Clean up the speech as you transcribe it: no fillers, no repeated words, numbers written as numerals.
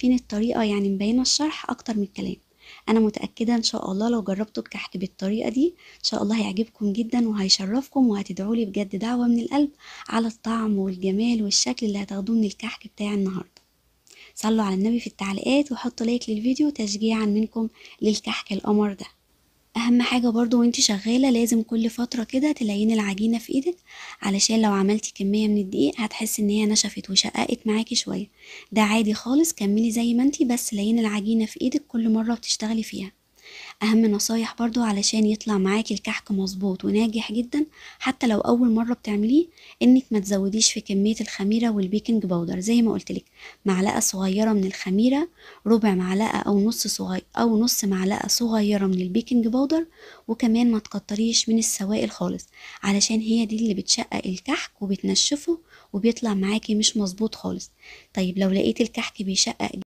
شايفين الطريقة يعني مبينة الشرح اكتر من الكلام. انا متأكدة ان شاء الله لو جربتوا الكحك بالطريقة دي ان شاء الله هيعجبكم جدا وهيشرفكم وهتدعولي بجد دعوة من القلب على الطعم والجمال والشكل اللي هتاخدوه من الكحك بتاع النهاردة. صلوا على النبي في التعليقات وحطوا لايك للفيديو تشجيعا منكم للكحك القمر ده. اهم حاجة برضو وانتي شغالة لازم كل فترة كده تليني العجينة في ايدك، علشان لو عملتي كمية من الدقيق هتحسي ان هي نشفت وشققت معاكي شوية. ده عادي خالص، كملي زي ما انتي بس ليني العجينة في ايدك كل مرة بتشتغلي فيها. اهم نصايح برضو علشان يطلع معاكي الكحك مظبوط وناجح جدا حتى لو اول مرة بتعمليه، انك ما تزوديش في كمية الخميرة والبيكنج باودر. زي ما قلتلك، معلقة صغيرة من الخميرة، ربع معلقة او نص معلقة صغيرة من البيكنج باودر، وكمان ما تكتريش من السوائل خالص، علشان هي دي اللي بتشقق الكحك وبتنشفه وبيطلع معاكي مش مظبوط خالص. طيب لو لقيت الكحك بيشقق